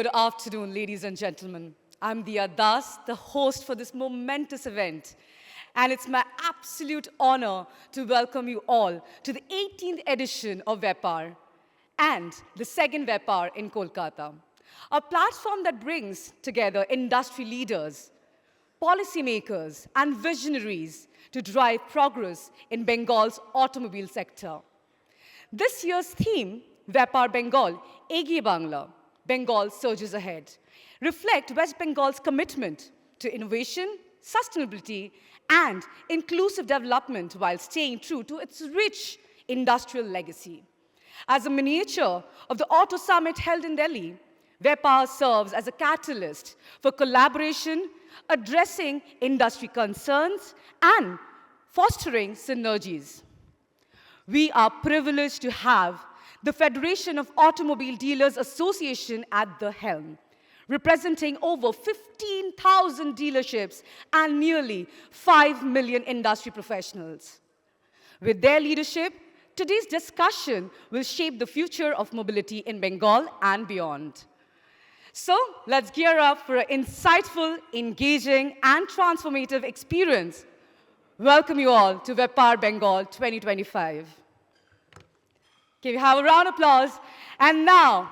good afternoon, ladies and gentlemen. I'm Diya Das, the host for this momentous event. And it's my absolute honor to welcome you all to the 18th edition of Vyapar and the second Vyapar in Kolkata, a platform that brings together industry leaders, policymakers, and visionaries to drive progress in Bengal's automobile sector. This year's theme, Vyapar Bengal, Egiye Bangla, Bengal surges ahead, reflect West Bengal's commitment to innovation, sustainability, and inclusive development while staying true to its rich industrial legacy. As a miniature of the Auto Summit held in Delhi, Vyapar serves as a catalyst for collaboration, addressing industry concerns, and fostering synergies. We are privileged to have the Federation of Automobile Dealers Association at the helm, representing over 15,000 dealerships and nearly 5 million industry professionals. With their leadership, today's discussion will shape the future of mobility in Bengal and beyond. So let's gear up for an insightful, engaging, and transformative experience. Welcome you all to Vyapar Bengal 2025. Can we have a round of applause? And now,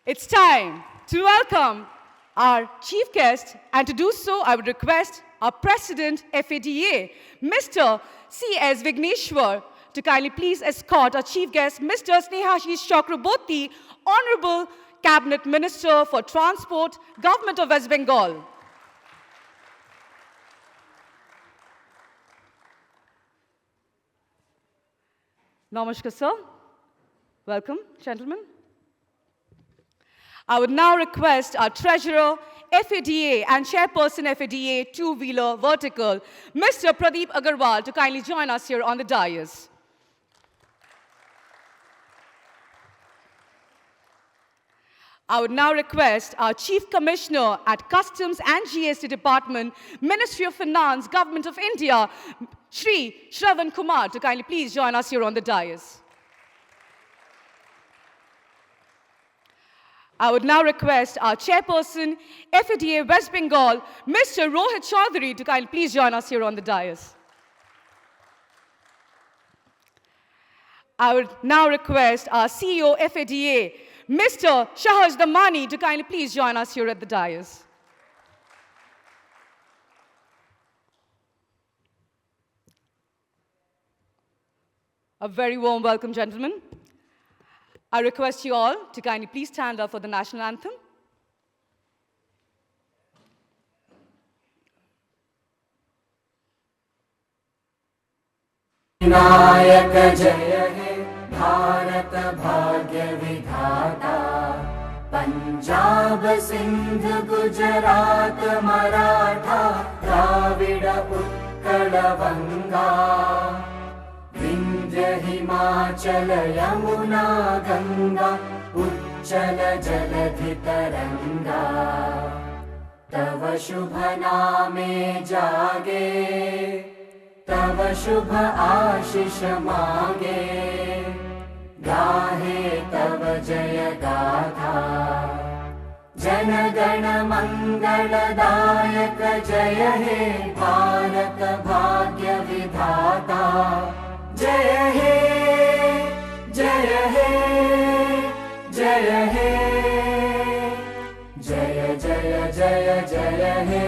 it's time to welcome our chief guest, and to do so, I would request our President, FADA, Mr. C.S. Vigneshwar, to kindly please escort our chief guest, Mr. Snehashish Chakraborty, Honorable Cabinet Minister for Transport, Government of West Bengal. Namaskar, sir. Welcome, gentlemen. I would now request our Treasurer, FADA, and Chairperson FADA, Two-Wheeler Vertical, Mr. Pradeep Agarwal, to kindly join us here on the dais. I would now request our Chief Commissioner at Customs and GST Department, Ministry of Finance, Government of India, Shri Shravan Kumar, to kindly please join us here on the dais. I would now request our Chairperson, FADA West Bengal, Mr. Rohit Chaudhary, to kindly please join us here on the dais. I would now request our CEO, FADA, Mr. Shahaj Damani, to kindly please join us here at the dais. A very warm welcome, gentlemen. I request you all to kindly please stand up for the national anthem. Vinayak Jaya He Bharat Bhagya Vidhata Punjab Sindh Gujarat Maratha Dravida Utkala Vanga Vindhya Himachal Yamuna Ganga Uchchala Jaladhi Taranga Tava Shubha Name Jage Tava Shubha Ashish Mange Gahe Tava Jaya Gatha Jana Gana Mangala Dayak Jaya He Bharat Bhagya Vidhata Jaya He Jaya He Jaya He Jaya Jaya Jaya Jaya He.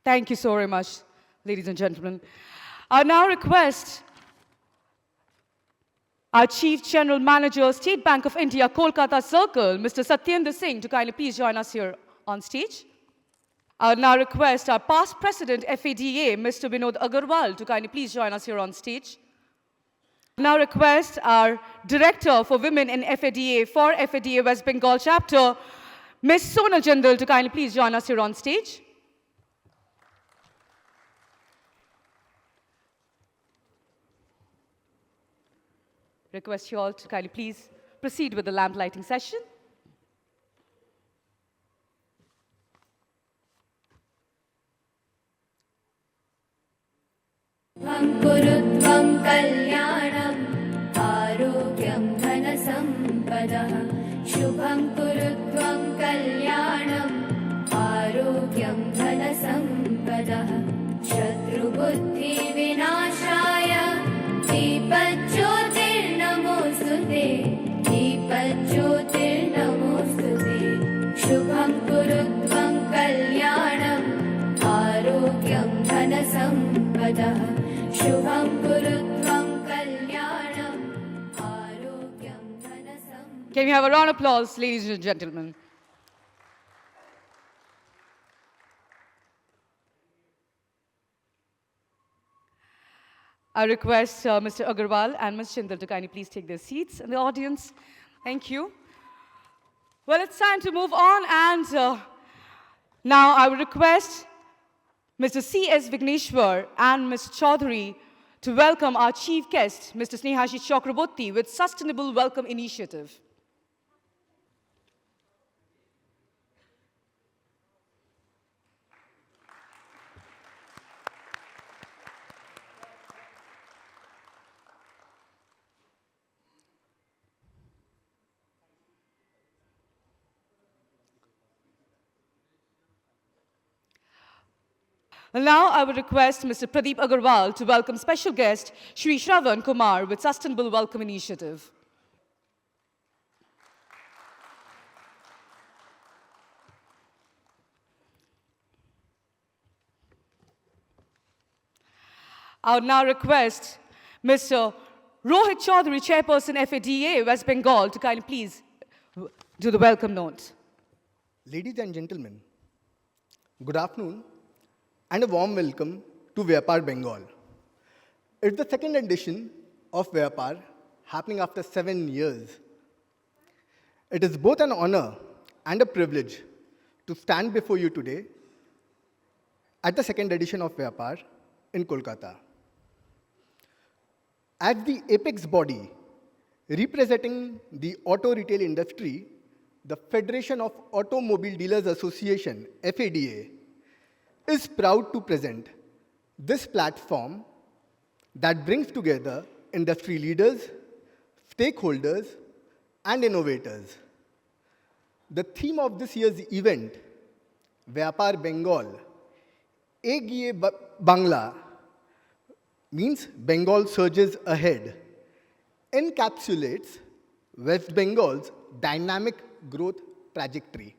Thank you so very much, ladies and gentlemen. I now request our Chief General Manager, State Bank of India, Kolkata Circle, Mr. Satyendra Singh, to kindly please join us here on stage. I would now request our past President, FADA, Mr. Vinod Agarwal, to kindly please join us here on stage. I now request our Director for Women in FADA for FADA West Bengal Chapter, Ms. Sonal Jindal, to kindly please join us here on stage. Request you all to kindly please proceed with the lamp lighting session. Kurutvang kalyanam शुभं कुरुत्वं कल्याणम् आरोग्यं धनसम्पदः शत्रुबुद्धिविनाशाय दीपज्योतिर्नमोऽस्तु ते दीपज्योतिर्नमोऽस्तु ते शुभं कुरुत्वं कल्याणम् आरोग्यं धनसम्पदः शुभं कुरुत्वं कल्याणम् आरोग्यं धनसम्पदः. Can we have a round of applause, ladies and gentlemen? I request Mr. Agarwal and Ms. Shindal to kindly please take their seats in the audience. Thank you. Well, it's time to move on, and now I would request Mr. C.S. Vigneshwar and Ms. Chaudhary to welcome our chief guest, Mr. Snehashish Chakraborty, with Sustainable Welcome Initiative. And now I would request Mr. Pradeep Agarwal to welcome special guest Shri Shravan Kumar with Sustainable Welcome Initiative. I would now request Mr. Rohit Chaudhary, Chairperson FADA, West Bengal, to kindly please do the welcome note. Ladies and gentlemen, good afternoon and a warm welcome to Vyapar Bengal. It's the second edition of Vyapar, happening after 7 years. It is both an honor and a privilege to stand before you today at the second edition of Vyapar in Kolkata. As the apex body representing the auto retail industry, the Federation of Automobile Dealers Association, FADA, is proud to present this platform that brings together industry leaders, stakeholders, and innovators. The theme of this year's event, Vyapar Bengal, Egiye Bangla, means Bengal surges ahead, encapsulates West Bengal's dynamic growth trajectory.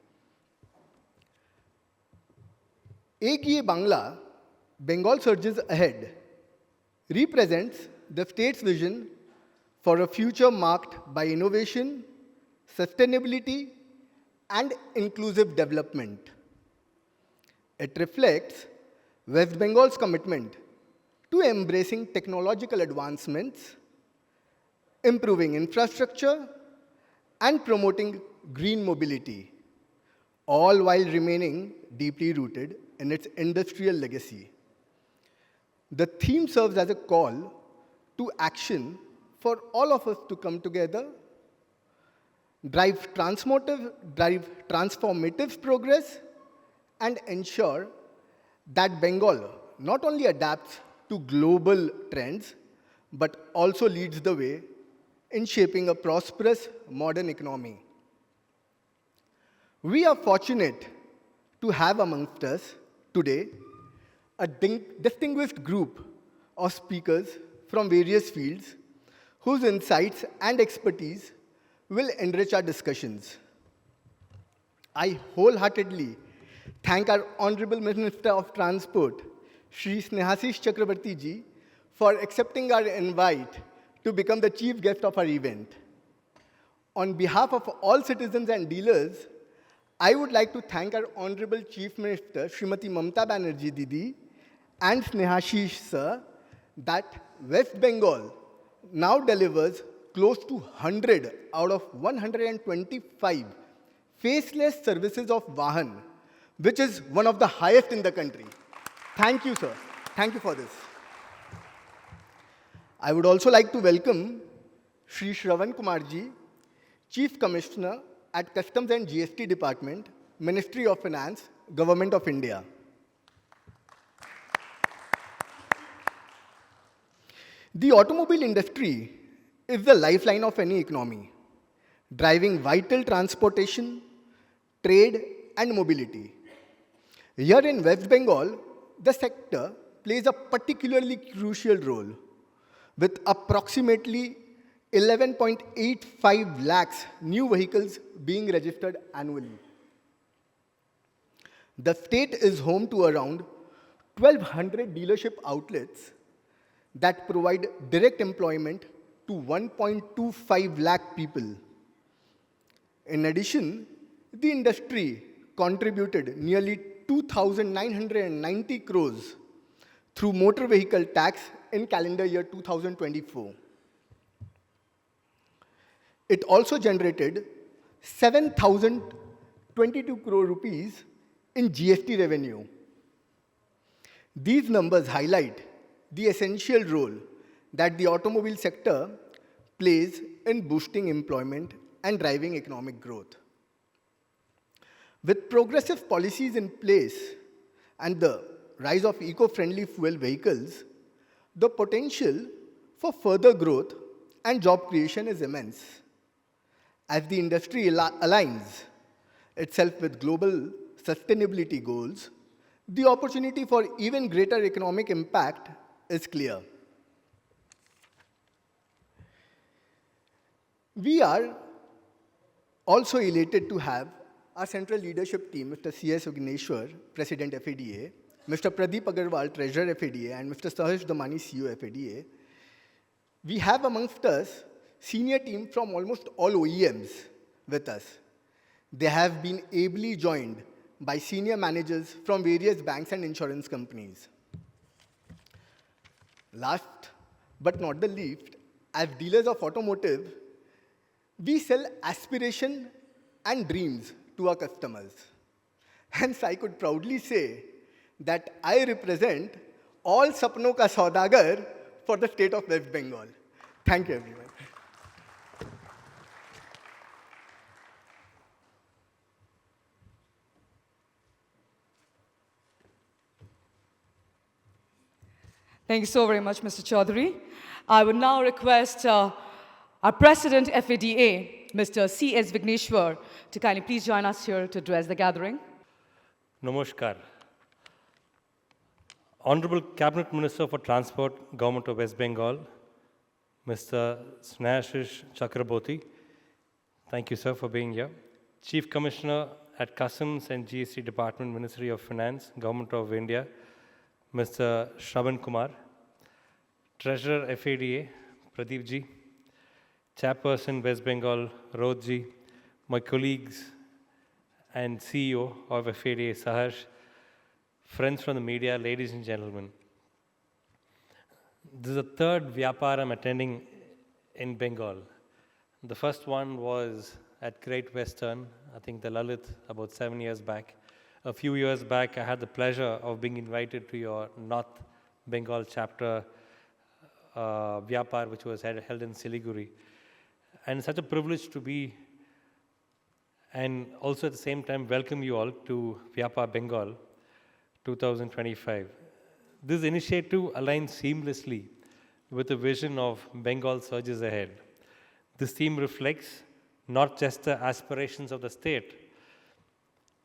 Egiye Bangla, Bengal surges ahead, represents the state's vision for a future marked by innovation, sustainability, and inclusive development. It reflects West Bengal's commitment to embracing technological advancements, improving infrastructure, and promoting green mobility, all while remaining deeply rooted in its industrial legacy. The theme serves as a call to action for all of us to come together, drive transformative progress, and ensure that Bengal not only adapts to global trends, but also leads the way in shaping a prosperous modern economy. We are fortunate to have amongst us today a distinguished group of speakers from various fields whose insights and expertise will enrich our discussions. I wholeheartedly thank our Honorable Minister of Transport, Shri Snehashish Chakraborty ji, for accepting our invite to become the chief guest of our event. On behalf of all citizens and dealers, I would like to thank our Honorable Chief Minister, Srimati Mamata Banerjee Didi, and Snehashish sir, that West Bengal now delivers close to 100 out of 125 faceless services of Vahan, which is one of the highest in the country. Thank you, sir. Thank you for this. I would also like to welcome Shri Shravan Kumar ji, Chief Commissioner at Customs and GST Department, Ministry of Finance, Government of India. The automobile industry is the lifeline of any economy, driving vital transportation, trade, and mobility. Here in West Bengal, the sector plays a particularly crucial role, with approximately 11.85 lakhs new vehicles being registered annually. The state is home to around 1,200 dealership outlets that provide direct employment to 1.25 lakh people. In addition, the industry contributed nearly 2,990 crores through motor vehicle tax in calendar year 2024. It also generated 7,022 crore rupees in GST revenue. These numbers highlight the essential role that the automobile sector plays in boosting employment and driving economic growth. With progressive policies in place and the rise of eco-friendly fuel vehicles, the potential for further growth and job creation is immense. As the industry aligns itself with global sustainability goals, the opportunity for even greater economic impact is clear. We are also elated to have our central leadership team, Mr. C.S. Vigneshwar, President FADA, Mr. Pradeep Agarwal, Treasurer FADA, and Mr. Saharsh Damani, CEO FADA. We have amongst us senior team from almost all OEMs with us. They have been ably joined by senior managers from various banks and insurance companies. Last but not the least, as dealers of automotive, we sell aspiration and dreams to our customers. Hence, I could proudly say that I represent all Sapno Ka Saudagar for the state of West Bengal. Thank you, everyone. Thank you so very much, Mr. Chaudhary. I would now request our President FADA, Mr. C.S. Vigneshwar, to kindly please join us here to address the gathering. Namaskar. Honorable Cabinet Minister for Transport, Government of West Bengal, Mr. Snehashish Chakraborty. Thank you, sir, for being here. Chief Commissioner at Customs and GST Department, Ministry of Finance, Government of India, Mr. Shravan Kumar. Treasurer FADA, Pradeep ji. Chairperson West Bengal, Rohit ji. My colleagues and CEO of FADA, Saharsh. Friends from the media, ladies and gentlemen. This is the third Vyapar I'm attending in Bengal. The first one was at Great Western, I think the Lalit, about 7 years back. A few years back, I had the pleasure of being invited to your North Bengal chapter Vyapar, which was held in Siliguri. And it's such a privilege to be, and also at the same time welcome you all to Vyapar Bengal 2025. This initiative aligns seamlessly with the vision of Bengal surges ahead. This theme reflects not just the aspirations of the state,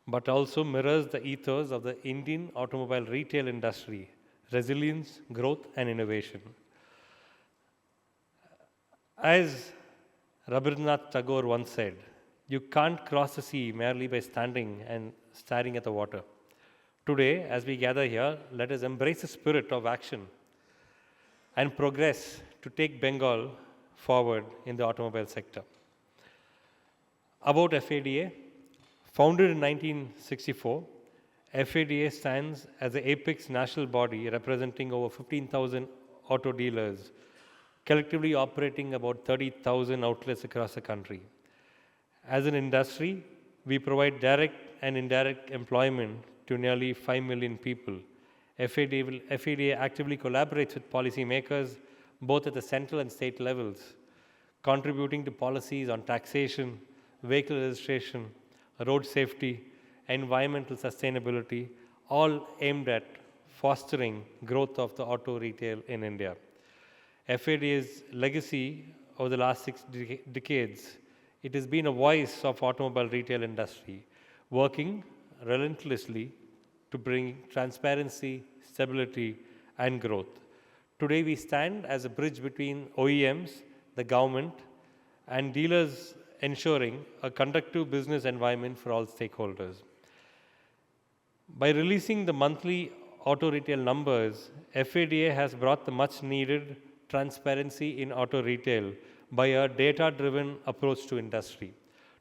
but also mirrors the ethos of the Indian automobile retail industry, resilience, growth, and innovation. As Rabindranath Tagore once said, you can't cross the sea merely by standing and staring at the water. Today, as we gather here, let us embrace the spirit of action and progress to take Bengal forward in the automobile sector. About FADA, founded in 1964, FADA stands as the apex national body representing over 15,000 auto dealers, collectively operating about 30,000 outlets across the country. As an industry, we provide direct and indirect employment to nearly 5 million people. FADA actively collaborates with policymakers, both at the central and state levels, contributing to policies on taxation, vehicle registration, road safety, environmental sustainability, all aimed at fostering growth of the auto retail in India. FADA's legacy over the last 6 decades It has been a voice of automobile retail industry, working relentlessly to bring transparency, stability, and growth. Today, we stand as a bridge between OEMs, the government, and dealers, ensuring a conducive business environment for all stakeholders. By releasing the monthly auto retail numbers, FADA has brought the much needed transparency in auto retail by a data-driven approach to industry.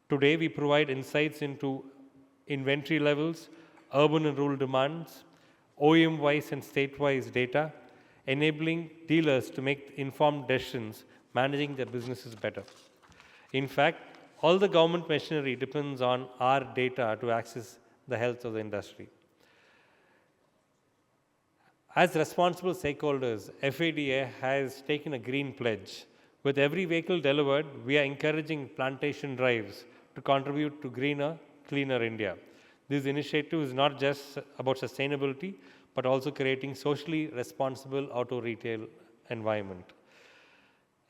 Today, we provide insights into inventory levels, urban and rural demands, OEM-wise and state-wise data, enabling dealers to make informed decisions, managing their businesses better. In fact, all the government machinery depends on our data to access the health of the industry. As responsible stakeholders, FADA has taken a green pledge. With every vehicle delivered, we are encouraging plantation drives to contribute to greener, cleaner India. This initiative is not just about sustainability, but also creating socially responsible auto retail environment.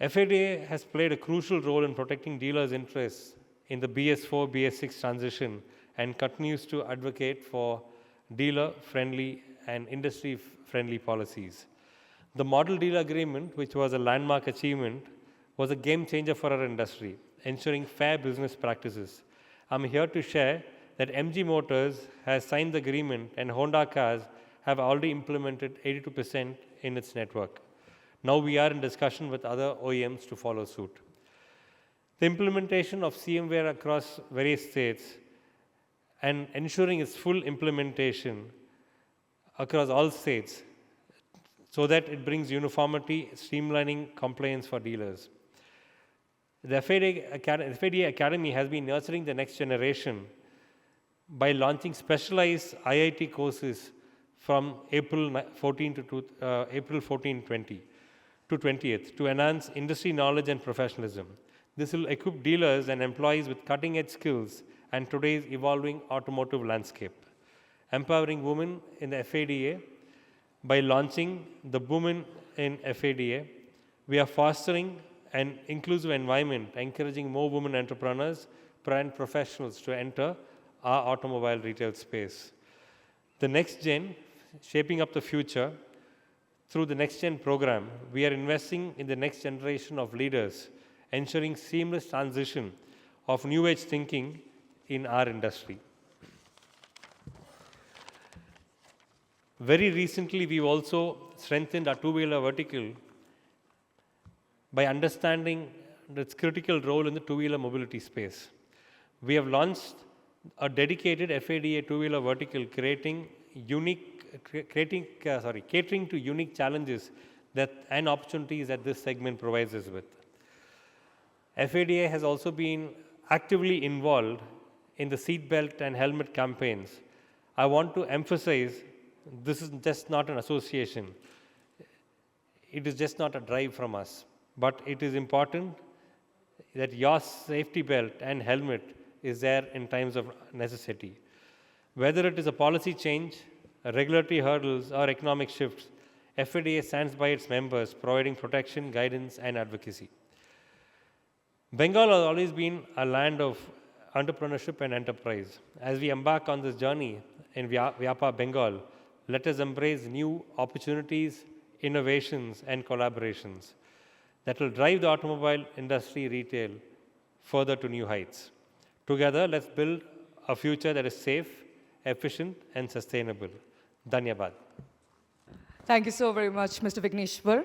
FADA has played a crucial role in protecting dealers' interests in the BS4, BS6 transition and continues to advocate for dealer-friendly and industry-friendly policies. The Model Dealer Agreement, which was a landmark achievement, was a game changer for our industry, ensuring fair business practices. I'm here to share that MG Motors has signed the agreement and Honda cars have already implemented 82% in its network. Now we are in discussion with other OEMs to follow suit. The implementation of CMware across various states and ensuring its full implementation across all states so that it brings uniformity, streamlining compliance for dealers. The FADA Academy has been nurturing the next generation by launching specialized IIT courses from April 14-20 to 20th to enhance industry knowledge and professionalism. This will equip dealers and employees with cutting-edge skills and today's evolving automotive landscape. Empowering women in the FADA by launching the Women in FADA, we are fostering an inclusive environment, encouraging more women entrepreneurs and professionals to enter our automobile retail space. The next gen, shaping up the future, through the Next Gen program, we are investing in the next generation of leaders, ensuring seamless transition of new age thinking in our industry. Very recently, we've also strengthened our two-wheeler vertical by understanding its critical role in the two-wheeler mobility space. We have launched a dedicated FADA two-wheeler vertical catering to unique challenges and opportunities that this segment provides us with. FADA has also been actively involved in the seatbelt and helmet campaigns. I want to emphasize this is just not an association. It is just not a drive from us. But it is important that your safety belt and helmet is there in times of necessity. Whether it is a policy change, regulatory hurdles, or economic shifts, FADA stands by its members, providing protection, guidance, and advocacy. Bengal has always been a land of entrepreneurship and enterprise. As we embark on this journey in Vyapar Bengal, let us embrace new opportunities, innovations, and collaborations that will drive the automobile industry retail further to new heights. Together, let's build a future that is safe, efficient, and sustainable. Dhanyabad. Thank you so very much, Mr. Vigneshwar.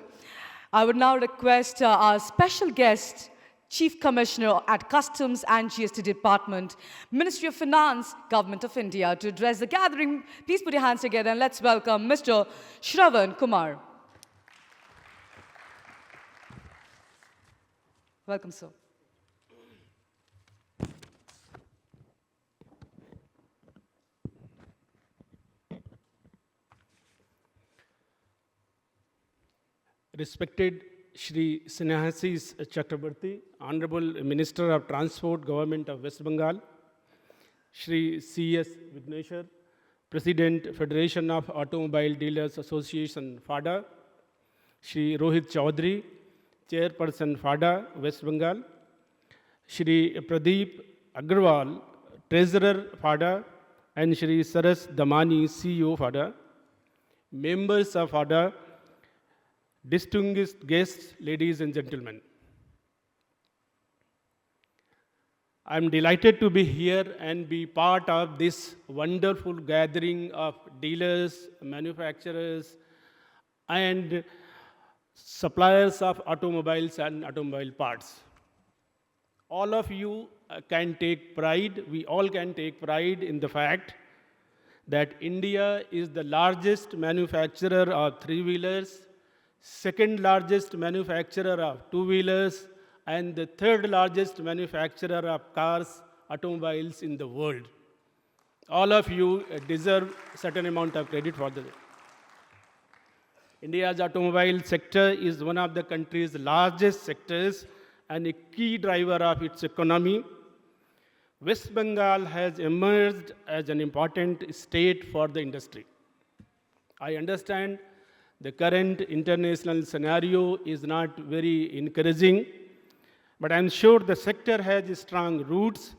I would now request our special guest, Chief Commissioner at Customs and GST Department, Ministry of Finance, Government of India, to address the gathering. Please put your hands together and let's welcome Mr. Shravan Kumar. Welcome, sir. Respected Shri Snehasis Chakrabarti, Honorable Minister of Transport, Government of West Bengal, Shri C.S. Vigneshwar, President, Federation of Automobile Dealers Association, FADA, Shri Rohit Chaudhary, Chairperson, FADA, West Bengal, Shri Pradeep Agrawal, Treasurer FADA, and Shri Saras Damani, CEO FADA, members of FADA, distinguished guests, ladies and gentlemen. I'm delighted to be here and be part of this wonderful gathering of dealers, manufacturers, and suppliers of automobiles and automobile parts. All of you can take pride, we all can take pride in the fact that India is the largest manufacturer of three-wheelers, second largest manufacturer of two-wheelers, and the third largest manufacturer of cars, automobiles in the world. All of you deserve certain amount of credit for that. India's automobile sector is one of the country's largest sectors and a key driver of its economy. West Bengal has emerged as an important state for the industry. I understand the current international scenario is not very encouraging, but I'm sure the sector has strong roots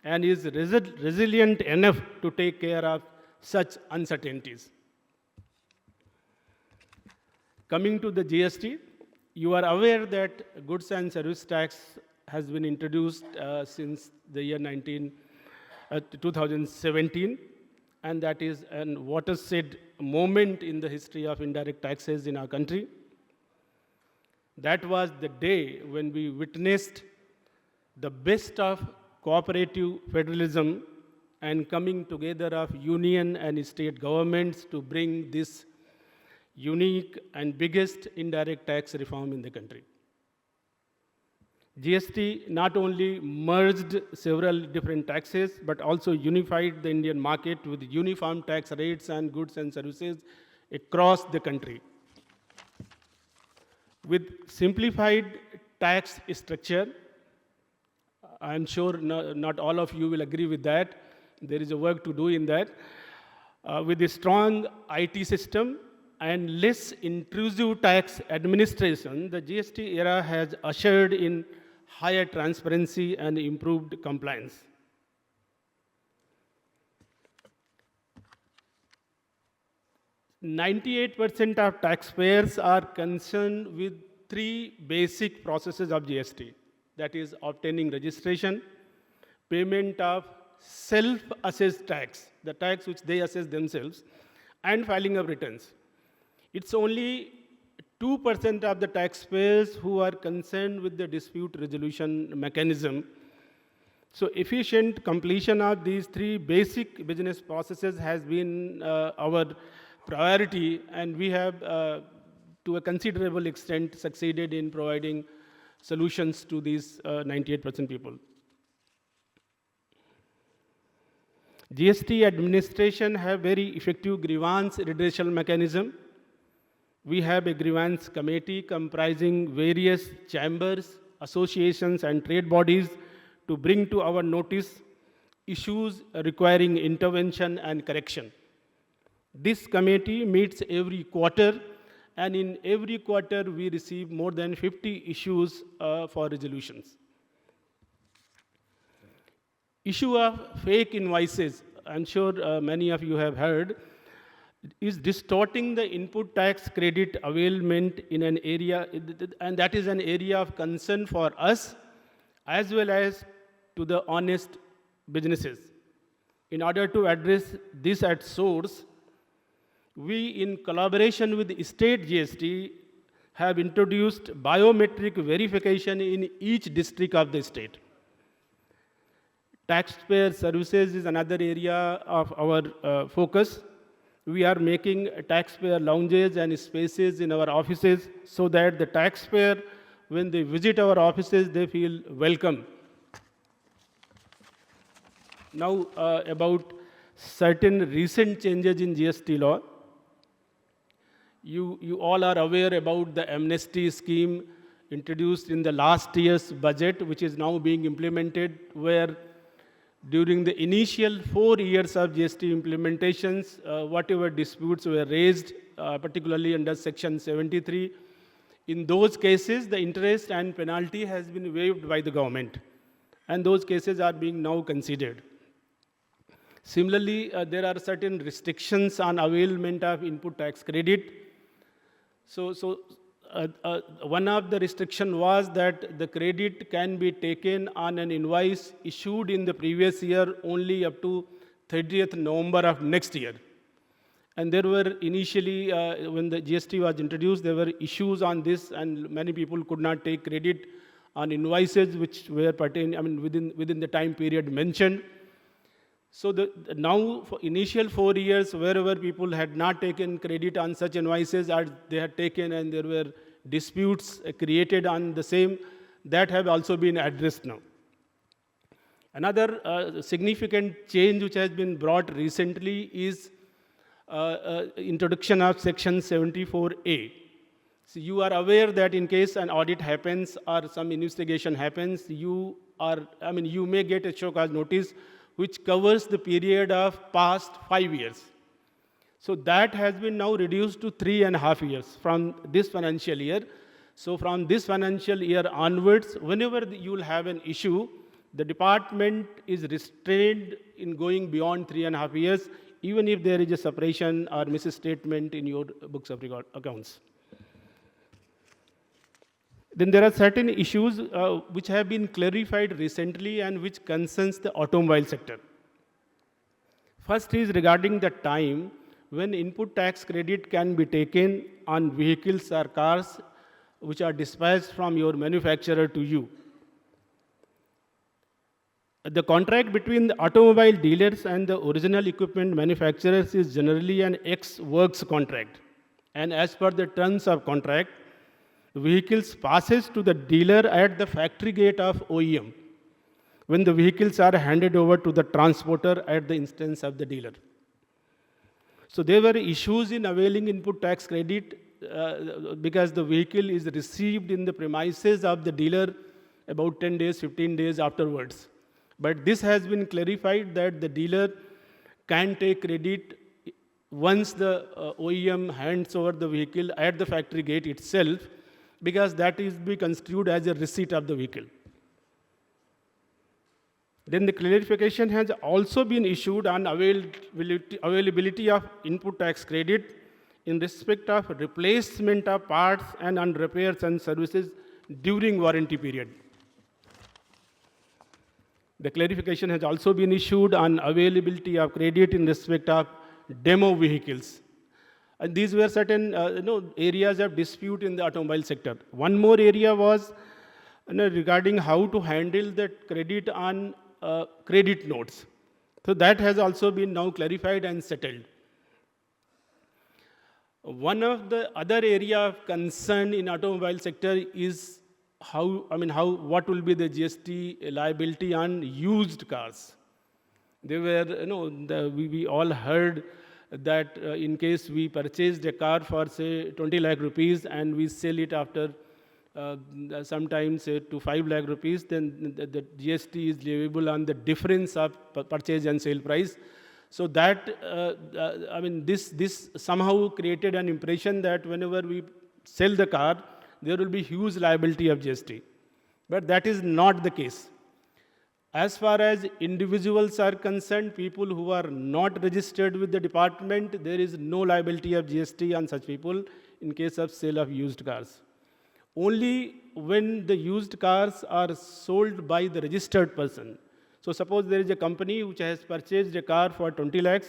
and is resilient enough to take care of such uncertainties. Coming to the GST, you are aware that goods and service tax has been introduced since the year 2017, and that is an watershed moment in the history of indirect taxes in our country. That was the day when we witnessed the best of cooperative federalism and coming together of union and state governments to bring this unique and biggest indirect tax reform in the country. GST not only merged several different taxes, but also unified the Indian market with uniform tax rates and goods and services across the country. With simplified tax structure, I'm sure not all of you will agree with that. There is a work to do in that. With a strong IT system and less intrusive tax administration, the GST era has ushered in higher transparency and improved compliance. "98% of taxpayers are concerned with three basic processes of GST. That is obtaining registration, payment of self-assessed tax, the tax which they assess themselves, and filing of returns. It's only 2% of the taxpayers who are concerned with the dispute resolution mechanism. So efficient completion of these three basic business processes has been our priority, and we have, to a considerable extent, succeeded in providing solutions to these 98% people. GST administration have very effective grievance redressal mechanism. We have a grievance committee comprising various chambers, associations, and trade bodies to bring to our notice issues requiring intervention and correction. This committee meets every quarter, and in every quarter we receive more than 50 issues for resolutions. Issue of fake invoices, I'm sure many of you have heard, is distorting the input tax credit availment in an area, and that is an area of concern for us as well as to the honest businesses. In order to address this at source, we, in collaboration with the state GST, have introduced biometric verification in each district of the state. Taxpayer services is another area of our focus. We are making taxpayer lounges and spaces in our offices so that the taxpayer, when they visit our offices, they feel welcome. Now, about certain recent changes in GST law. You all are aware about the amnesty scheme introduced in the last year's budget, which is now being implemented, where during the initial 4 years of GST implementations, whatever disputes were raised, particularly under Section 73, in those cases, the interest and penalty has been waived by the government. and those cases are being now considered. Similarly, there are certain restrictions on availment of input tax credit. One of the restriction was that the credit can be taken on an invoice issued in the previous year only up to 30th November of next year. And there were initially, when the GST was introduced, there were issues on this, and many people could not take credit on invoices which were within the time period mentioned. So now, for initial 4 years, wherever people had not taken credit on such invoices, or they had taken and there were disputes created on the same, that have also been addressed now. Another significant change which has been brought recently is introduction of Section 74A. So you are aware that in case an audit happens or some investigation happens, you may get a show cause notice which covers the period of past 5 years. So that has been now reduced to 3.5 years from this financial year. So from this financial year onwards, whenever you will have an issue, the department is restrained in going beyond 3.5 years, even if there is a separation or misstatement in your books of record accounts. Then there are certain issues which have been clarified recently and which concerns the automobile sector. First is regarding the time when input tax credit can be taken on vehicles or cars which are dispatched from your manufacturer to you. The contract between the automobile dealers and the original equipment manufacturers is generally an ex-works contract. And as per the terms of contract, vehicles passes to the dealer at the factory gate of OEM when the vehicles are handed over to the transporter at the instance of the dealer. So there were issues in availing input tax credit because the vehicle is received in the premises of the dealer about 10 days, 15 days afterwards. But this has been clarified that the dealer can take credit once the OEM hands over the vehicle at the factory gate itself, because that is be construed as a receipt of the vehicle. Then the clarification has also been issued on availability of input tax credit in respect of replacement of parts and on repairs and services during warranty period. The clarification has also been issued on availability of credit in respect of demo vehicles. And these were certain areas of dispute in the automobile sector. One more area was regarding how to handle the credit on credit notes. So that has also been now clarified and settled. One of the other area of concern in automobile sector is what will be the GST liability on used cars. They were, we all heard that in case we purchased a car for say 20 lakh rupees and we sell it after sometimes say to 5 lakh rupees, then the GST is leviable on the difference of purchase and sale price. So that, this somehow created an impression that whenever we sell the car, there will be huge liability of GST. But that is not the case. As far as individuals are concerned, people who are not registered with the department, there is no liability of GST on such people in case of sale of used cars. Only when the used cars are sold by the registered person. So suppose there is a company which has purchased a car for 20 lakhs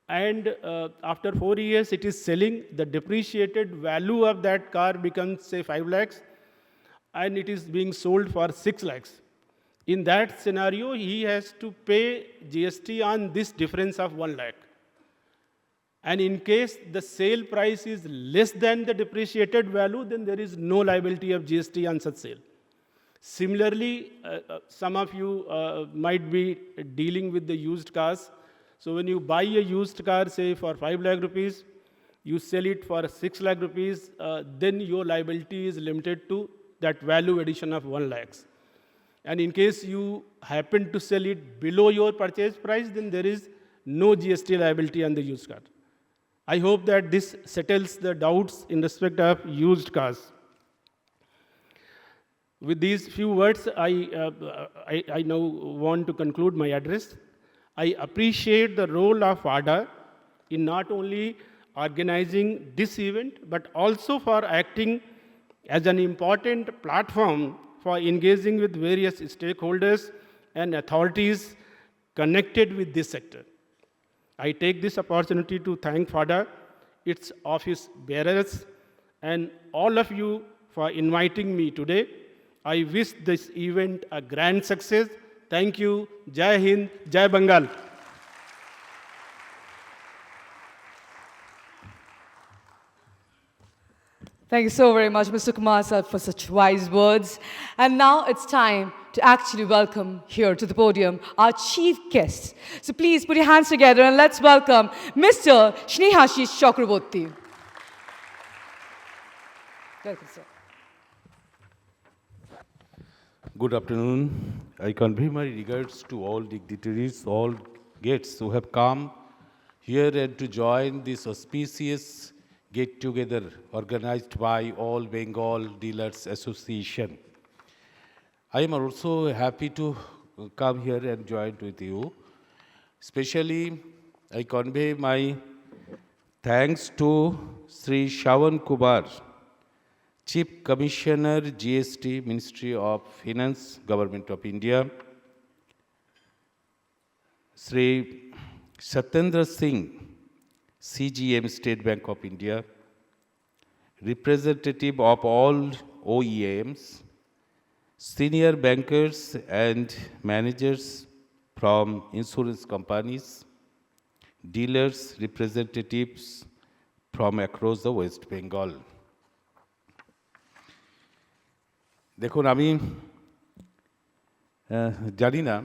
and after 4 years it is selling, the depreciated value of that car becomes say 5 lakhs and it is being sold for 6 lakhs. In that scenario, he has to pay GST on this difference of 1 lakh. And in case the sale price is less than the depreciated value, then there is no liability of GST on such sale. Similarly, some of you might be dealing with the used cars. So when you buy a used car, say for 5 lakh rupees, you sell it for 6 lakh rupees, then your liability is limited to that value addition of 1 lakh. And in case you happen to sell it below your purchase price, then there is no GST liability on the used car. I hope that this settles the doubts in respect of used cars. With these few words, I now want to conclude my address. I appreciate the role of ADA in not only organizing this event, but also for acting as an important platform for engaging with various stakeholders and authorities connected with this sector. I take this opportunity to thank FADA, its office bearers, and all of you for inviting me today. I wish this event a grand success. Thank you. Jai Hind, Jai Bengal. Thank you so very much, Mr. Kumar sir, for such wise words. And now it's time to actually welcome here to the podium our chief guest. So please put your hands together and let's welcome Mr. Snehashish Chakraborty. Welcome, sir. Good afternoon. I convey my regards to all dignitaries, all guests who have come here and to join this auspicious get-together organized by All Bengal Dealers Association. I am also happy to come here and join with you. Especially, I convey my thanks to Sri Shawan Kumar, Chief Commissioner, GST, Ministry of Finance, Government of India. Sri Satyendra Singh, CGM, State Bank of India. Representative of all OEMs, senior bankers and managers from insurance companies, dealers, representatives from across the West Bengal. দেখুন আমি জানি না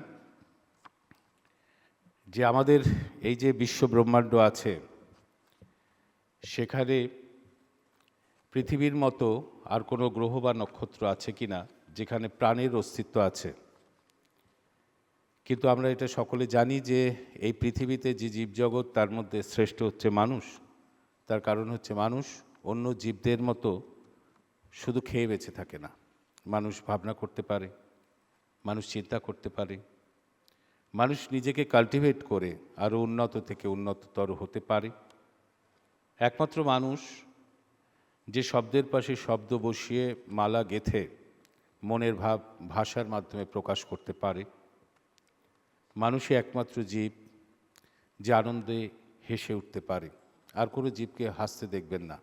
যে আমাদের এই যে বিশ্ব ব্রহ্মাণ্ড আছে সেখানে পৃথিবীর মতো আর কোনো গ্রহ বা নক্ষত্র আছে কিনা যেখানে প্রাণের অস্তিত্ব আছে কিন্তু আমরা এটা সকলে জানি যে এই পৃথিবীতে যে জীবজগৎ তার মধ্যে শ্রেষ্ঠ হচ্ছে মানুষ তার কারণ হচ্ছে মানুষ অন্য জীবদের মতো শুধু খেয়ে বেঁচে থাকে না মানুষ ভাবনা করতে পারে মানুষ চিন্তা করতে পারে মানুষ নিজেকে কাল্টিভেট করে আরও উন্নত থেকে উন্নততর হতে পারে একমাত্র মানুষ যে শব্দের পাশে শব্দ বসিয়ে মালা গেঁথে মনের ভাব ভাষার মাধ্যমে প্রকাশ করতে পারে মানুষই একমাত্র জীব যে আনন্দে হেসে উঠতে পারে আর কোনো জীবকে হাসতে দেখবেন না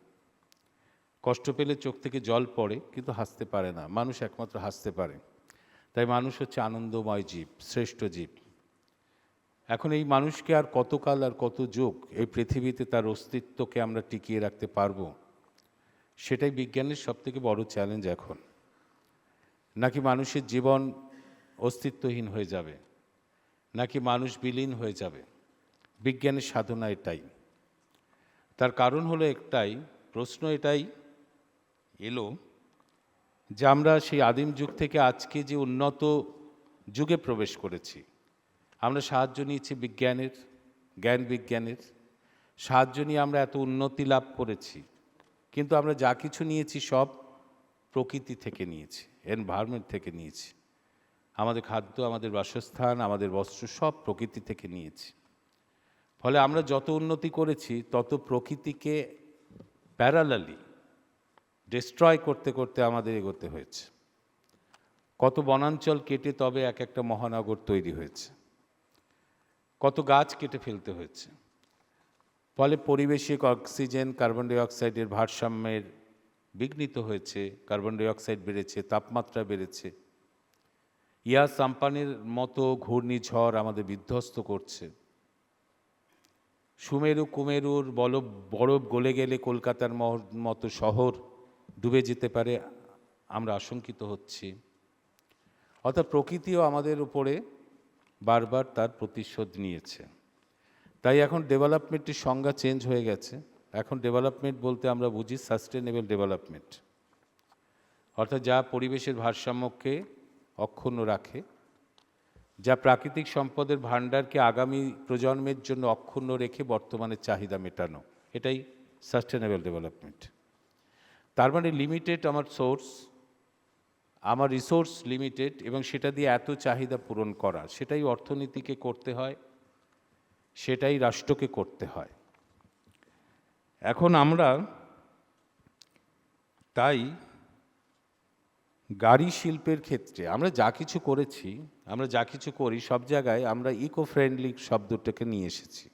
কষ্ট পেলে চোখ থেকে জল পড়ে কিন্তু হাসতে পারে না মানুষ একমাত্র হাসতে পারে তাই মানুষ হচ্ছে আনন্দময় জীব শ্রেষ্ঠ জীব এখন এই মানুষকে আর কতকাল আর কত যুগ এই পৃথিবীতে তার অস্তিত্বকে আমরা টিকিয়ে রাখতে পারবো সেটাই বিজ্ঞানের সবথেকে বড় চ্যালেঞ্জ এখন নাকি মানুষের জীবন অস্তিত্বহীন হয়ে যাবে নাকি মানুষ বিলীন হয়ে যাবে বিজ্ঞানের সাধনা এটাই তার কারণ হলো একটাই প্রশ্ন এটাই এলো যে আমরা সেই আদিম যুগ থেকে আজকে যে উন্নত যুগে প্রবেশ করেছি আমরা সাহায্য নিয়েছি বিজ্ঞানের জ্ঞান বিজ্ঞানের সাহায্য নিয়ে আমরা এত উন্নতি লাভ করেছি কিন্তু আমরা যা কিছু নিয়েছি সব প্রকৃতি থেকে নিয়েছি এনভায়রনমেন্ট থেকে নিয়েছি আমাদের খাদ্য আমাদের বাসস্থান আমাদের বস্ত্র সব প্রকৃতি থেকে নিয়েছি ফলে আমরা যত উন্নতি করেছি তত প্রকৃতিকে প্যারালালি ডিস্ট্রয় করতে করতে আমাদের এগোতে হয়েছে কত বনাঞ্চল কেটে তবে এক একটা মহানগর তৈরি হয়েছে কত গাছ কেটে ফেলতে হয়েছে ফলে পরিবেশিক অক্সিজেন কার্বন ডাই অক্সাইডের ভারসাম্যের বিঘ্নিত হয়েছে কার্বন ডাই অক্সাইড বেড়েছে তাপমাত্রা বেড়েছে ইয়াস আম্পানির মতো ঘূর্ণিঝড় আমাদের বিধ্বস্ত করছে সুমেরু কুমেরুর বরফ গলে গেলে কলকাতার মতো শহর ডুবে যেতে পারে আমরা আশঙ্কিত হচ্ছি অর্থাৎ প্রকৃতিও আমাদের উপরে বারবার তার প্রতিশোধ নিয়েছে তাই এখন ডেভেলপমেন্টের সংজ্ঞা চেঞ্জ হয়ে গেছে এখন ডেভেলপমেন্ট বলতে আমরা বুঝি সাস্টেনেবল ডেভেলপমেন্ট অর্থাৎ যা পরিবেশের ভারসাম্যকে অক্ষুণ্ণ রাখে যা প্রাকৃতিক সম্পদের ভাণ্ডারকে আগামী প্রজন্মের জন্য অক্ষুণ্ণ রেখে বর্তমানের চাহিদা মেটানো এটাই সাস্টেনেবল ডেভেলপমেন্ট তার মানে লিমিটেড আমার সোর্স আমার রিসোর্স লিমিটেড এবং সেটা দিয়ে এত চাহিদা পূরণ করা, সেটাই অর্থনীতিকে করতে হয়, সেটাই রাষ্ট্রকে করতে হয়। এখন আমরা তাই গাড়ি শিল্পের ক্ষেত্রে আমরা যা কিছু করেছি, আমরা যা কিছু করি সব জায়গায় আমরা ইকো ফ্রেন্ডলি শব্দটাকে নিয়ে এসেছি।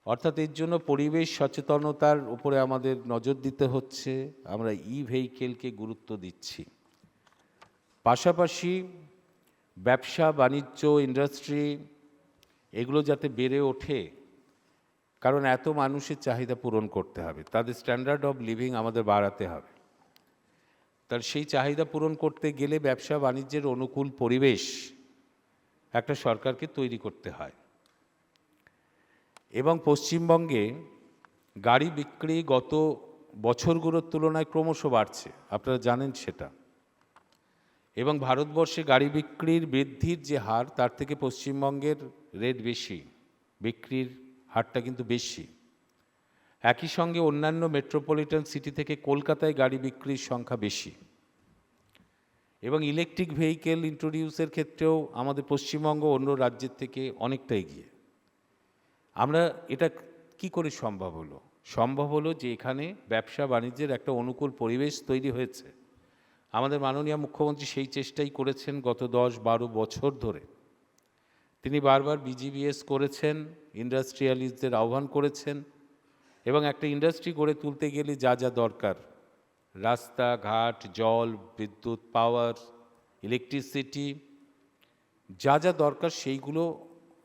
অর্থাৎ এর জন্য পরিবেশ সচেতনতার উপরে আমাদের নজর দিতে হচ্ছে, আমরা ভেহিকেলকে গুরুত্ব দিচ্ছি। পাশাপাশি ব্যবসা বাণিজ্য ইন্ডাস্ট্রি এগুলো যাতে বেড়ে ওঠে, কারণ এত মানুষের চাহিদা পূরণ করতে হবে, তাদের স্ট্যান্ডার্ড অফ লিভিং আমাদের বাড়াতে হবে। তার সেই চাহিদা পূরণ করতে গেলে ব্যবসা বাণিজ্যের অনুকূল পরিবেশ একটা সরকারকে তৈরি করতে হয়। এবং পশ্চিমবঙ্গে গাড়ি বিক্রি গত বছরগুলোর তুলনায় ক্রমশ বাড়ছে, আপনারা জানেন সেটা। এবং ভারতবর্ষে গাড়ি বিক্রির বৃদ্ধির যে হার, তার থেকে পশ্চিমবঙ্গের রেট বেশি, বিক্রির হারটা কিন্তু বেশি। একই সঙ্গে অন্যান্য মেট্রোপলিটন সিটি থেকে কলকাতায় গাড়ি বিক্রির সংখ্যা বেশি। এবং ইলেকট্রিক ভেহিকেল ইন্ট্রোডিউসের ক্ষেত্রেও আমাদের পশ্চিমবঙ্গ অন্য রাজ্যের থেকে অনেকটা এগিয়ে। আমরা এটা কি করে সম্ভব হলো? সম্ভব হলো যে এখানে ব্যবসা বাণিজ্যের একটা অনুকূল পরিবেশ তৈরি হয়েছে। আমাদের মাননীয় মুখ্যমন্ত্রী সেই চেষ্টাই করেছেন গত 10-12 বছর ধরে। তিনি বারবার বিজিবিএস করেছেন, ইন্ডাস্ট্রিয়ালিস্টদের আহ্বান করেছেন, এবং একটা ইন্ডাস্ট্রি গড়ে তুলতে গেলে যা যা দরকার, রাস্তাঘাট, জল, বিদ্যুৎ, পাওয়ার, ইলেকট্রিসিটি, যা যা দরকার সেইগুলো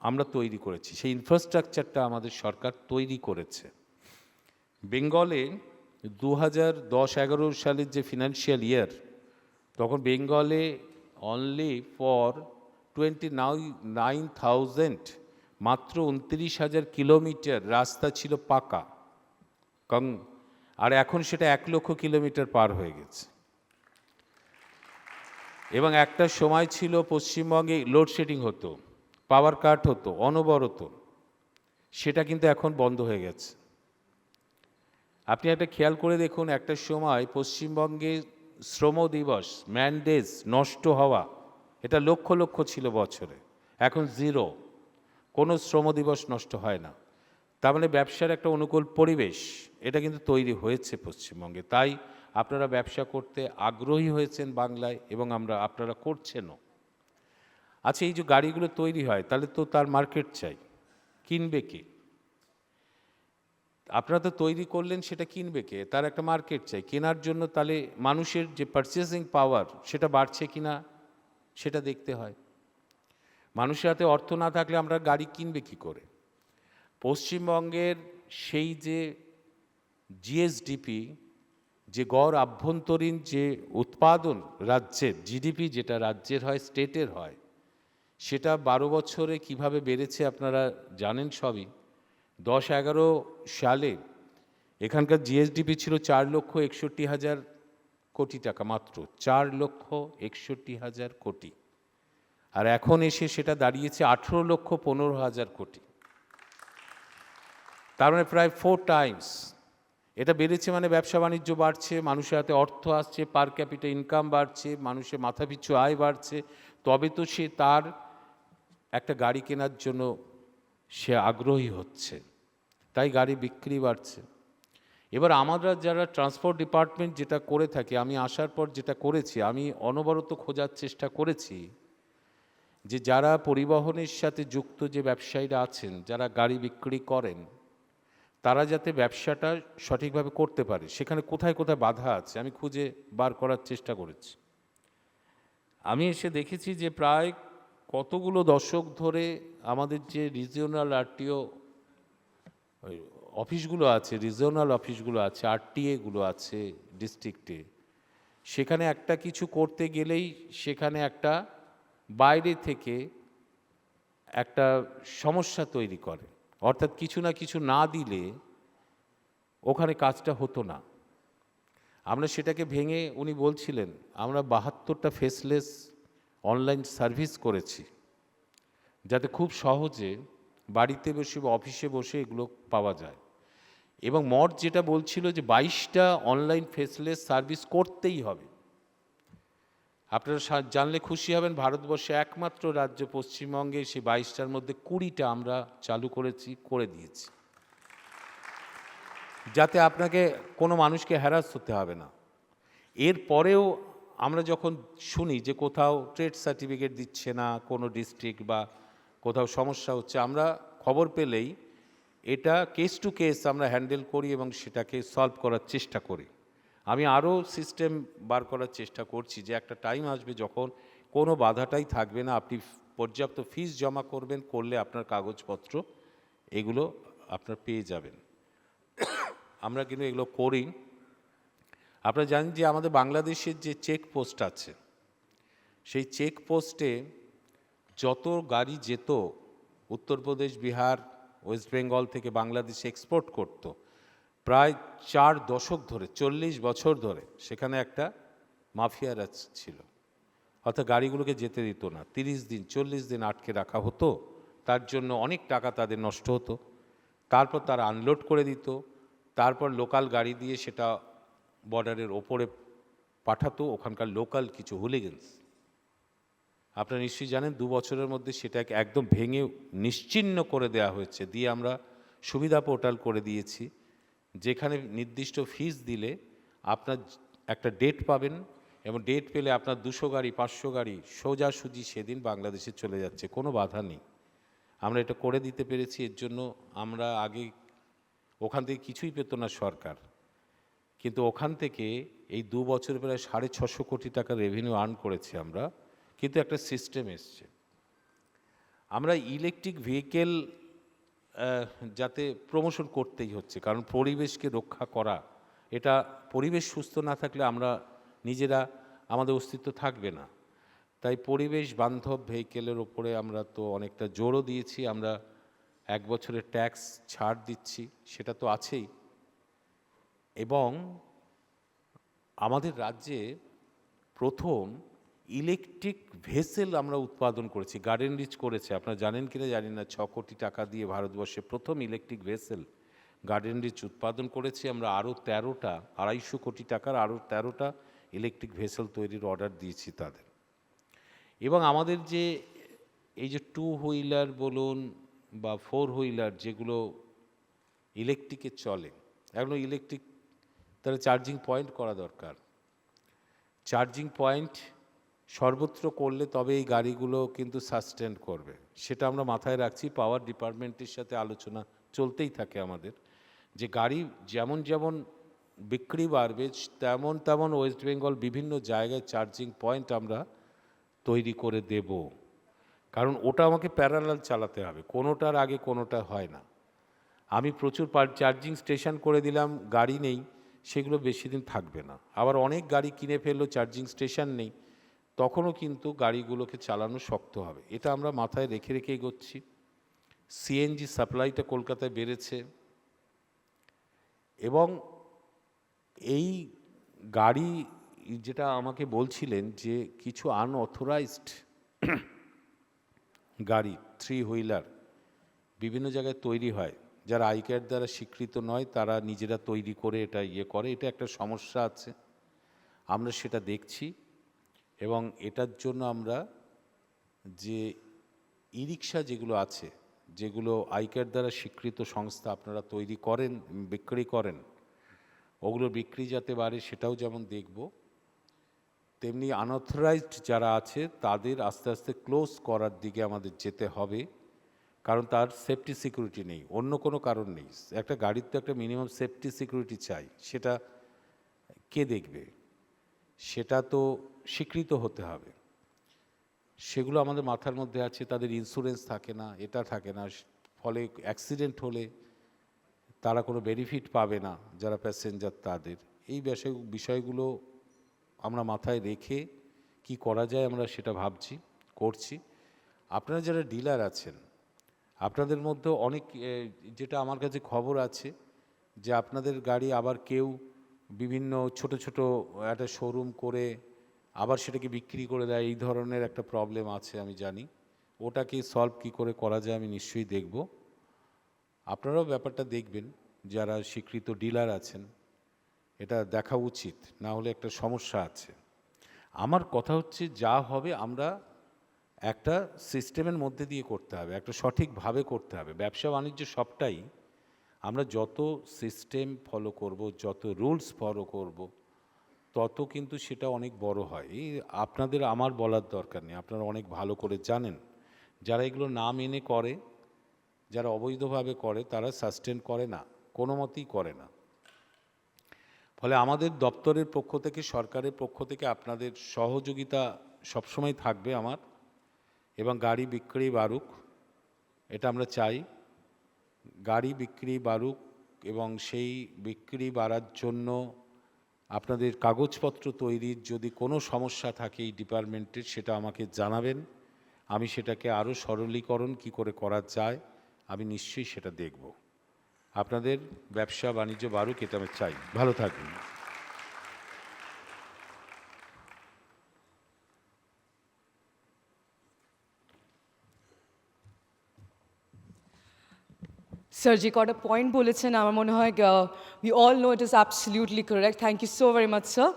আমরা তৈরি করেছি। সেই ইনফ্রাস্ট্রাকচারটা আমাদের সরকার তৈরি করেছে। বেঙ্গলে 2010-11 সালের যে ফিনান্সিয়াল ইয়ার, তখন বেঙ্গলে অনলি ফর 29,000 মাত্র 29,000 কিলোমিটার রাস্তা ছিল পাকা, আর এখন সেটা 1 লক্ষ কিলোমিটার পার হয়ে গেছে। এবং একটা সময় ছিল পশ্চিমবঙ্গে লোডশেডিং হতো, পাওয়ার কাট হতো অনবরত, সেটা কিন্তু এখন বন্ধ হয়ে গেছে। আপনি একটা খেয়াল করে দেখুন, একটা সময় পশ্চিমবঙ্গে শ্রম দিবস, ম্যানডেজ নষ্ট হওয়া, এটা লক্ষ লক্ষ ছিল বছরে, এখন 0, কোনো শ্রম দিবস নষ্ট হয় না। তার মানে ব্যবসার একটা অনুকূল পরিবেশ এটা কিন্তু তৈরি হয়েছে পশ্চিমবঙ্গে। তাই আপনারা ব্যবসা করতে আগ্রহী হয়েছেন বাংলায়, এবং আপনারা করছেনও। আচ্ছা, এই যে গাড়িগুলো তৈরি হয়, তাহলে তো তার মার্কেট চাই, কিনবে কে? আপনারা তো তৈরি করলেন, সেটা কিনবে কে? তার একটা মার্কেট চাই। কেনার জন্য তাহলে মানুষের যে পারচেসিং পাওয়ার, সেটা বাড়ছে কিনা সেটা দেখতে হয়। মানুষের হাতে অর্থ না থাকলে আমরা গাড়ি কিনবে কি করে? পশ্চিমবঙ্গের সেই যে জিএসডিপি, যে গড় আভ্যন্তরীণ যে উৎপাদন রাজ্যের, জিডিপি যেটা রাজ্যের হয়, স্টেটের হয়, সেটা 12 বছরে কিভাবে বেড়েছে আপনারা জানেন সবই। 10-11 সালে এখানকার জিএসডিপি ছিল 4,61,000 কোটি টাকা, মাত্র 4,61,000 কোটি। আর এখন এসে সেটা দাঁড়িয়েছে 18,15,000 কোটি। তার মানে প্রায় 4 টাইমস এটা বেড়েছে। মানে ব্যবসা বাণিজ্য বাড়ছে, মানুষের হাতে অর্থ আসছে, পার ক্যাপিটা ইনকাম বাড়ছে, মানুষের মাথাপিছু আয় বাড়ছে, তবে তো সে তার একটা গাড়ি কেনার জন্য সে আগ্রহী হচ্ছে, তাই গাড়ি বিক্রি বাড়ছে। এবার আমরা যারা ট্রান্সপোর্ট ডিপার্টমেন্ট যেটা করে থাকি, আমি আসার পর যেটা করেছি, আমি অনবরত খোঁজার চেষ্টা করেছি যে যারা পরিবহনের সাথে যুক্ত যে ব্যবসায়ীরা আছেন, যারা গাড়ি বিক্রি করেন, তারা যাতে ব্যবসাটা সঠিকভাবে করতে পারে, সেখানে কোথায় কোথায় বাধা আছে আমি খুঁজে বার করার চেষ্টা করেছি। আমি এসে দেখেছি যে প্রায় কতগুলো দশক ধরে আমাদের যে রিজিওনাল আরটিও অফিসগুলো আছে, রিজিওনাল অফিসগুলো আছে, আরটিএগুলো আছে ডিস্ট্রিক্টে, সেখানে একটা কিছু করতে গেলেই সেখানে একটা বাইরে থেকে একটা সমস্যা তৈরি করে। অর্থাৎ কিছু না কিছু না দিলে ওখানে কাজটা হতো না। আমরা সেটাকে ভেঙে, উনি বলছিলেন আমরা 72টা ফেসলেস অনলাইন সার্ভিস করেছি, যাতে খুব সহজে বাড়িতে বসে বা অফিসে বসে এগুলো পাওয়া যায়। এবং মঠ যেটা বলছিল যে 22টা অনলাইন ফেসলেস সার্ভিস করতেই হবে, আপনারা জানলে খুশি হবেন, ভারতবর্ষে একমাত্র রাজ্য পশ্চিমবঙ্গে সেই 22টার মধ্যে 20টা আমরা চালু করে দিয়েছি, যাতে আপনাকে কোনো মানুষকে হ্যারাস হতে হবে না। এরপরেও আমরা যখন শুনি যে কোথাও ট্রেড সার্টিফিকেট দিচ্ছে না কোনো ডিস্ট্রিক্ট বা কোথাও সমস্যা হচ্ছে, আমরা খবর পেলেই এটা কেস টু কেস আমরা হ্যান্ডেল করি এবং সেটাকে সলভ করার চেষ্টা করি। আমি আরও সিস্টেম বার করার চেষ্টা করছি যে একটা টাইম আসবে যখন কোনো বাধাটাই থাকবে না, আপনি পর্যাপ্ত ফিস জমা করলে আপনার কাগজপত্র এগুলো আপনার পেয়ে যাবেন। আমরা কিন্তু এগুলো করি। আপনারা জানেন যে আমাদের বাংলাদেশের যে চেকপোস্ট আছে, সেই চেকপোস্টে যত গাড়ি যেত উত্তরপ্রদেশ, বিহার, ওয়েস্ট বেঙ্গল থেকে বাংলাদেশে এক্সপোর্ট করত, প্রায় 4 দশক ধরে, 40 বছর ধরে সেখানে একটা মাফিয়া রাজ ছিল। অর্থাৎ গাড়িগুলোকে যেতে দিত না, 30 দিন 40 দিন আটকে রাখা হতো, তার জন্য অনেক টাকা তাদের নষ্ট হতো। তারপর তারা আনলোড করে দিত, তারপর লোকাল গাড়ি দিয়ে সেটা বর্ডারের ওপরে পাঠাতো ওখানকার লোকাল কিছু হুলিগেন্স। আপনারা নিশ্চয়ই জানেন 2 বছরের মধ্যে সেটাকে একদম ভেঙে নিশ্চিহ্ন করে দেওয়া হয়েছে, দিয়ে আমরা সুবিধা পোর্টাল করে দিয়েছি, যেখানে নির্দিষ্ট ফিস দিলে আপনার একটা ডেট পাবেন এবং ডেট পেলে আপনার 200 গাড়ি 500 গাড়ি সোজাসুজি সেদিন বাংলাদেশে চলে যাচ্ছে, কোনো বাধা নেই। আমরা এটা করে দিতে পেরেছি। এর জন্য আমরা আগে ওখান থেকে কিছুই পেত না সরকার, কিন্তু ওখান থেকে এই 2 বছরে প্রায় 650 কোটি টাকা রেভিনিউ আর্ন করেছি আমরা, কিন্তু একটা সিস্টেম এসছে। আমরা ইলেকট্রিক ভেহিকেল যাতে প্রমোশন করতেই হচ্ছে, কারণ পরিবেশকে রক্ষা করা, এটা পরিবেশ সুস্থ না থাকলে আমরা নিজেরা আমাদের অস্তিত্ব থাকবে না। তাই পরিবেশ বান্ধব ভেহিকেলের ওপরে আমরা তো অনেকটা জোরও দিয়েছি। আমরা 1 বছরের ট্যাক্স ছাড় দিচ্ছি, সেটা তো আছেই। এবং আমাদের রাজ্যে প্রথম ইলেকট্রিক ভেসেল আমরা উৎপাদন করেছি, গার্ডেন রিচ করেছে, আপনারা জানেন কিনা জানি না, 6 কোটি টাকা দিয়ে ভারতবর্ষে প্রথম ইলেকট্রিক ভেসেল গার্ডেন রিচ উৎপাদন করেছি আমরা। আরও 13টা, 250 কোটি টাকার আরও 13টা ইলেকট্রিক ভেসেল তৈরির অর্ডার দিয়েছি তাদের। এবং আমাদের যে এই যে 2 হুইলার বলুন বা 4 হুইলার যেগুলো ইলেকট্রিকে চলে, এগুলো ইলেকট্রিক, তাহলে চার্জিং পয়েন্ট করা দরকার। চার্জিং পয়েন্ট সর্বত্র করলে তবে এই গাড়িগুলো কিন্তু সাস্টেন করবে, সেটা আমরা মাথায় রাখছি। পাওয়ার ডিপার্টমেন্টের সাথে আলোচনা চলতেই থাকে আমাদের, যে গাড়ি যেমন যেমন বিক্রি বাড়বে তেমন তেমন ওয়েস্ট বেঙ্গল বিভিন্ন জায়গায় চার্জিং পয়েন্ট আমরা তৈরি করে দেব, কারণ ওটা আমাকে প্যারালাল চালাতে হবে, কোনোটার আগে কোনোটা হয় না। আমি প্রচুর চার্জিং স্টেশন করে দিলাম, গাড়ি নেই, সেগুলো বেশি দিন থাকবে না। আবার অনেক গাড়ি কিনে ফেললো, চার্জিং স্টেশন নেই, তখনও কিন্তু গাড়িগুলোকে চালানো শক্ত হবে। এটা আমরা মাথায় রেখে রেখে এগোচ্ছি। সিএনজি সাপ্লাইটা কলকাতায় বেড়েছে, এবং এই গাড়ি যেটা আমাকে বলছিলেন যে কিছু আনঅথরাইজড গাড়ি 3 হুইলার বিভিন্ন জায়গায় তৈরি হয়, যারা আইক্যাড দ্বারা স্বীকৃত নয়, তারা নিজেরা তৈরি করে এটা করে, এটা একটা সমস্যা আছে, আমরা সেটা দেখছি। এবং এটার জন্য আমরা যে ই রিক্সা যেগুলো আছে, যেগুলো আইক্যাড দ্বারা স্বীকৃত সংস্থা আপনারা তৈরি করেন, বিক্রি করেন, ওগুলো বিক্রি যাতে বাড়ে সেটাও যেমন দেখব, তেমনি আনঅথরাইজড যারা আছে তাদের আস্তে আস্তে ক্লোজ করার দিকে আমাদের যেতে হবে, কারণ তার সেফটি সিকিউরিটি নেই, অন্য কোনো কারণ নেই। একটা গাড়ির তো একটা মিনিমাম সেফটি সিকিউরিটি চাই, সেটা কে দেখবে? সেটা তো স্বীকৃত হতে হবে। সেগুলো আমাদের মাথার মধ্যে আছে। তাদের ইন্স্যুরেন্স থাকে না, এটা থাকে না, ফলে অ্যাক্সিডেন্ট হলে তারা কোনো বেনিফিট পাবে না যারা প্যাসেঞ্জার তাদের। এই বিষয়গুলো আমরা মাথায় রেখে কি করা যায় আমরা সেটা ভাবছি, করছি। আপনারা যারা ডিলার আছেন, আপনাদের মধ্যে অনেক, যেটা আমার কাছে খবর আছে, যে আপনাদের গাড়ি আবার কেউ বিভিন্ন ছোট ছোট একটা শোরুম করে আবার সেটাকে বিক্রি করে দেয়, এই ধরনের একটা প্রবলেম আছে আমি জানি। ওটাকে সলভ কী করে করা যায় আমি নিশ্চয়ই দেখব। আপনারাও ব্যাপারটা দেখবেন, যারা স্বীকৃত ডিলার আছেন, এটা দেখা উচিত, না হলে একটা সমস্যা আছে। আমার কথা হচ্ছে যা হবে আমরা একটা সিস্টেমের মধ্যে দিয়ে করতে হবে, একটা সঠিকভাবে করতে হবে। ব্যবসা বাণিজ্য সবটাই আমরা যত সিস্টেম ফলো করব, যত রুলস ফলো করব, তত কিন্তু সেটা অনেক বড় হয়। এই আপনাদের আমার বলার দরকার নেই, আপনারা অনেক ভালো করে জানেন। যারা এগুলো না মেনে করে, যারা অবৈধভাবে করে, তারা সাস্টেন করে না, কোনো মতেই করে না। ফলে আমাদের দপ্তরের পক্ষ থেকে, সরকারের পক্ষ থেকে আপনাদের সহযোগিতা সবসময় থাকবে আমার, এবং গাড়ি বিক্রি বাড়ুক, এটা আমরা চাই। গাড়ি বিক্রি বাড়ুক, এবং সেই বিক্রি বাড়ার জন্য আপনাদের কাগজপত্র তৈরির যদি কোনো সমস্যা থাকে এই ডিপার্টমেন্টের, সেটা আমাকে জানাবেন। আমি সেটাকে আরও সরলীকরণ কী করে করা যায়, আমি নিশ্চয়ই সেটা দেখব। আপনাদের ব্যবসা বাণিজ্য বাড়ুক, এটা আমি চাই। ভালো থাকবেন। Sir, got a point বলেছেন আমার মনে হয় we all know it is absolutely correct. Thank you so very much, sir.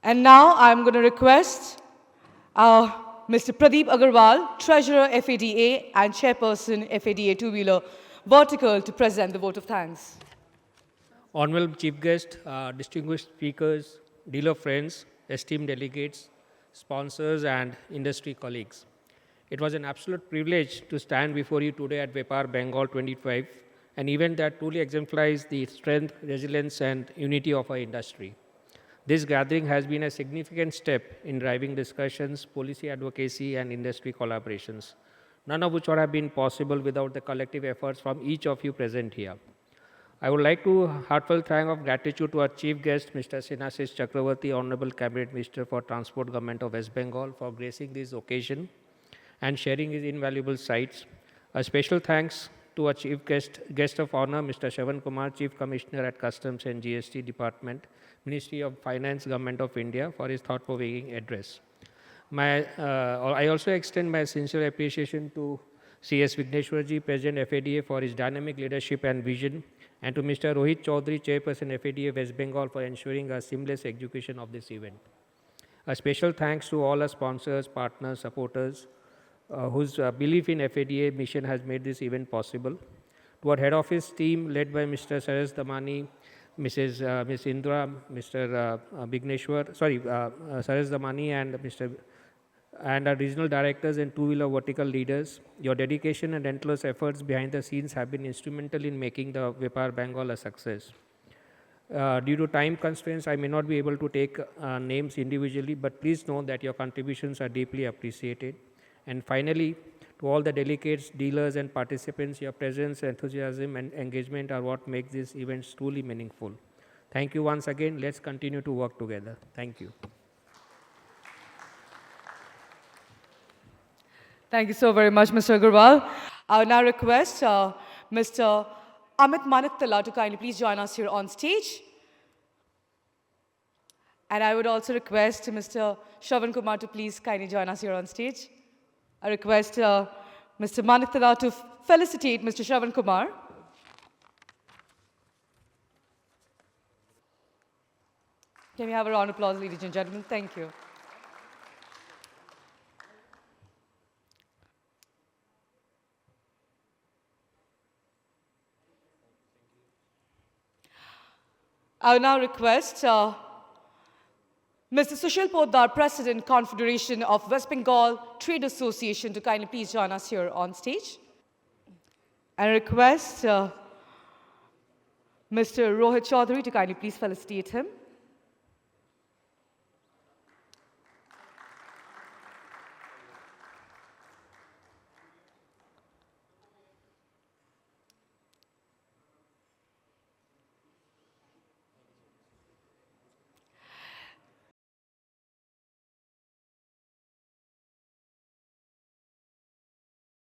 And now I'm going to request Mr. Pradeep Agarwal, Treasurer FADA and Chairperson FADA Two-Wheeler Vertical, to present the vote of thanks. Honorable Chief Guest, distinguished speakers, dealer friends, esteemed delegates, sponsors, and industry colleagues. It was an absolute privilege to stand before you today at Vyapar Bengal 25, an event that truly exemplifies the strength, resilience, and unity of our industry. This gathering has been a significant step in driving discussions, policy advocacy, and industry collaborations, none of which would have been possible without the collective efforts from each of you present here. I would like to heartfelt thank of gratitude to our chief guest, Mr. Sinhasis Chakravarti, Honorable Cabinet Minister for Transport, Government of West Bengal, for gracing this occasion and sharing his invaluable sights. A special thanks to our chief guest of honor, Mr. Shravan Kumar, Chief Commissioner at Customs and GST Department, Ministry of Finance, Government of India, for his thought-provoking address. I also extend my sincere appreciation to C.S. Vigneshwarji, President FADA, for his dynamic leadership and vision, and to Mr. Rohit Chaudhary, Chairperson FADA West Bengal, for ensuring a seamless execution of this event. A special thanks to all our sponsors, partners, supporters, whose belief in FADA mission has made this event possible. To our head office team led by Mr. Saras Damani, Ms. Indra, Mr. Saras Damani, and our regional directors and two-wheeler vertical leaders. Your dedication and endless efforts behind the scenes have been instrumental in making the Vyapar Bengal a success. Due to time constraints, I may not be able to take names individually, but please know that your contributions are deeply appreciated. And finally, to all the delegates, dealers, and participants, your presence, enthusiasm, and engagement are what makes these events truly meaningful. Thank you once again. Let's continue to work together. Thank you. Thank you so very much, Mr. Agarwal. I will now request Mr. Amit Maniktala to kindly please join us here on stage. And I would also request Mr. Shravan Kumar to please kindly join us here on stage. I request Mr. Maniktala to felicitate Mr. Shravan Kumar. Can we have a round of applause, ladies and gentlemen? Thank you. I will now request Mr. Sushil Poddar, President, Confederation of West Bengal Trade Association, to kindly please join us here on stage. And request Mr. Rohit Chaudhary to kindly please felicitate him.